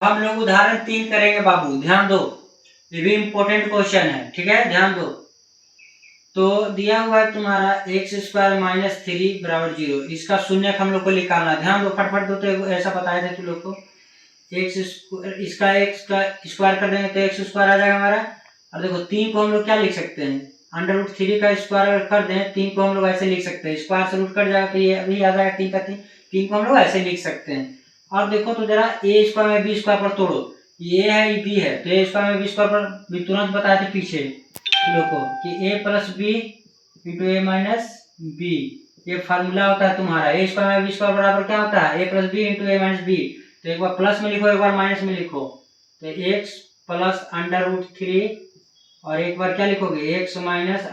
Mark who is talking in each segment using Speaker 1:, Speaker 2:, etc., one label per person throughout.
Speaker 1: हम लोग उदाहरण 3 करेंगे बाबू, ध्यान दो, ये भी इम्पोर्टेंट क्वेश्चन है, ठीक है, ध्यान दो। तो दिया हुआ है तुम्हारा एक्स स्क्वायर माइनस 3 बराबर 0, इसका शून्य हम लोग को निकालना, ध्यान दो, फटफट दो। तो ऐसा बताए थे तुम लोग को, इसका एक्स का स्क्वायर कर देंगे तो एक्स स्क्वायर आ जाएगा हमारा। और देखो 3 को हम लोग क्या लिख सकते हैं, √3 का स्क्वायर अगर कर दें 3 को हम लोग ऐसे लिख सकते हैं, स्क्वायर से रूट कट जाएगा तो ये अभी आ जाएगा 3 का 3 को हम लोग ऐसे लिख सकते हैं। और देखो तो जरा ए स्क्वायर में बी स्क्वायर पर तोड़ो, ये है ये बी है, तो ए स्क्वायर में बी स्क्वायर पर भी तुरंत बताए थे पीछे लोग को कि ए प्लस बी इंटू ए माइनस बी, ये फार्मूला होता है तुम्हारा। ए स्क्वायर में बी स्क्वायर बराबर क्या होता है, ए प्लस बी इंटू ए माइनस बी। तो एक बार प्लस में लिखो, एक बार माइनस में लिखो, तो एक्स प्लस √3 और एक बार क्या लिखोगे, एक्स माइनस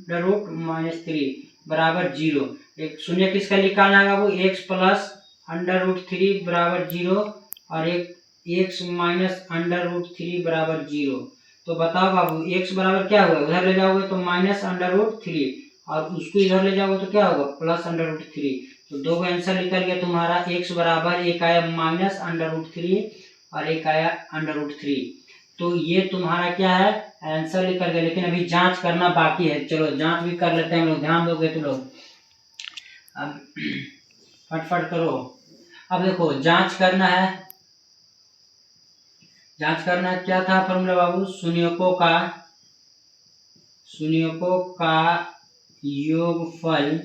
Speaker 1: √-3 बराबर 0। एक शून्य किसका निकालना है बाबू, एक्स प्लस √3 बराबर 0 और एक एक्स माइनस √3 बराबर 0। तो बताओ बाबू एक्स बराबर क्या होगा, उधर ले जाओगे तो माइनस √3 और उसको इधर ले जाओगे तो क्या होगा, प्लस √3। तो दो का आंसर निकल गया तुम्हारा, एक्स बराबर एक आया माइनस √3 और एक आया √3। तो ये तुम्हारा क्या है, आंसर निकल गया। लेकिन अभी जांच करना बाकी है, चलो जांच भी कर लेते हैं हम लोग, ध्यान दोगे तो लोग, अब फटफट करो। अब देखो जांच करना है, जांच करना क्या था फॉर्मूला बाबू, शून्यकों का योगफल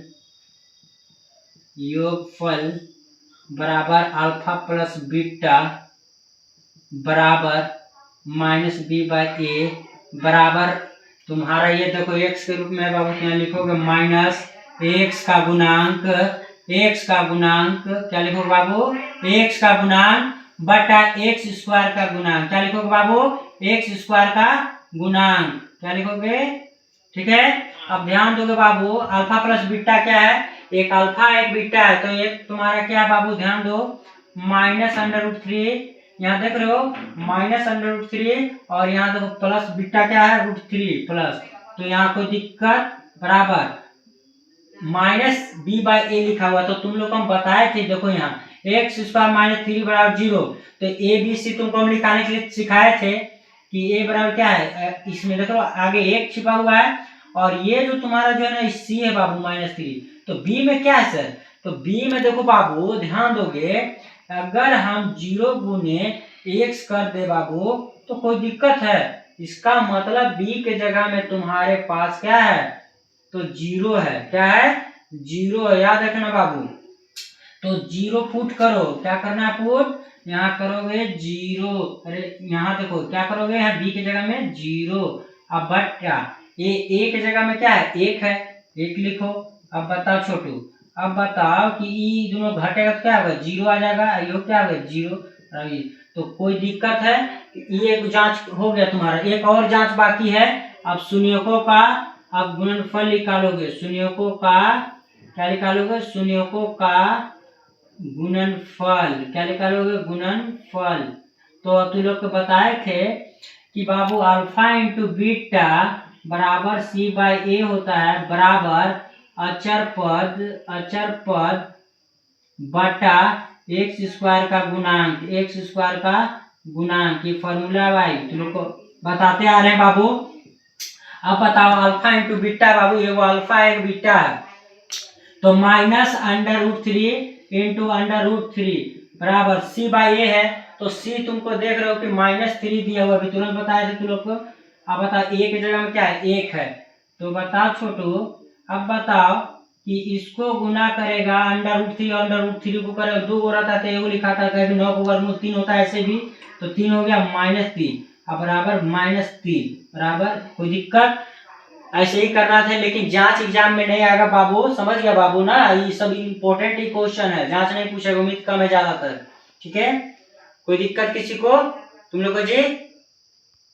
Speaker 1: बराबर अल्फा प्लस बीटा बराबर माइनस बी बाई ए बराबर तुम्हारा, ये देखो एक्स के रूप में बाबू क्या लिखोगे, माइनस एक्स का गुणांक क्या लिखोगे बाबू, एक्स का गुणांक बटा एक्स स्क्वायर का गुणांक, क्या लिखोगे बाबू, एक्स स्क्वायर का गुणांक, क्या लिखोगे, ठीक है। अब ध्यान दोगे बाबू, अल्फा प्लस बीटा क्या है, एक अल्फा एक बीटा है, तो ये तुम्हारा क्या है बाबू, ध्यान दो, माइनस √3, यहाँ देख रहे हो माइनस √3 और यहाँ देखो प्लस बीटा क्या है, √3 प्लस, तो यहाँ कोई दिक्कत, बराबर माइनस बी बाई ए लिखा हुआ। तो तुम लोग को हम बताए थे, देखो यहाँ एक्स स्क्वायर माइनस 3 बराबर 0, तो ए बी सी तुमको हम निकालने के लिए सिखाए थे कि ए बराबर क्या है, इसमें देखो आगे एक छिपा हुआ है और ये जो तुम्हारा जो है ना सी है बाबू -3, तो बी में क्या है सर, तो बी में देखो बाबू ध्यान दोगे, अगर हम 0 गुने एक्स कर दे बाबू तो कोई दिक्कत है, इसका मतलब बी के जगह में तुम्हारे पास क्या है, तो 0 है, क्या है, 0 है, याद रखना बाबू। तो 0 पुट करो, क्या करना है पुट, यहाँ करोगे 0, अरे यहाँ देखो क्या करोगे, यहाँ बी के जगह में 0, अब बटा ए के जगह में क्या है, 1 है, 1 लिखो। अब बताओ छोटू, अब बताओ कि ई दोनों घटेगा तो क्या होगा, 0 आ जाएगा, यो क्या होगा 0। तो कोई दिक्कत है, ये जांच हो गया तुम्हारा, एक और जांच बाकी है। अब शून्यकों का अब गुणनफल निकालोगे, शून्यकों का क्या निकालोगे, शून्यकों का गुणनफल, क्या निकालोगे, गुणनफल। तो तुम लोग को बताए थे कि बाबू अल्फा इंटू बीटा बराबर सी बाई ए होता है, बराबर अचर पद बटा एक्स स्क्वायर का गुणांक, ये फॉर्मूला भाई तुम लोग को बताते आ रहे हैं बाबू। अब बताओ अल्फा इंटू बीटा बाबू, ये वो अल्फा है बीटा है, तो माइनस √3 इंटू √3 बराबर सी बाई ए है, तो सी तुमको देख रहे हो कि -3 दिया हुआ, अभी तुरंत बताया था तुम लोग को। अब बताओ ए के जगह में क्या है, 1 है, तो बताओ छोटू, अब बताओ कि इसको गुना करेगा √3 और √3 को करेगा, 2 हो रहा था तो एगो लिखा था, कभी 9 को वर्गमूल 3 होता है ऐसे भी, तो 3 हो गया -3, अब बराबर -3 बराबर, कोई दिक्कत, ऐसे ही करना था। लेकिन जांच एग्जाम में नहीं आएगा बाबू, समझ गया बाबू ना, ये सब इम्पोर्टेंट ही क्वेश्चन है, जांच नहीं पूछेगा, उम्मीद कम है ज्यादातर, ठीक है, कोई दिक्कत किसी को तुम लोग को जी।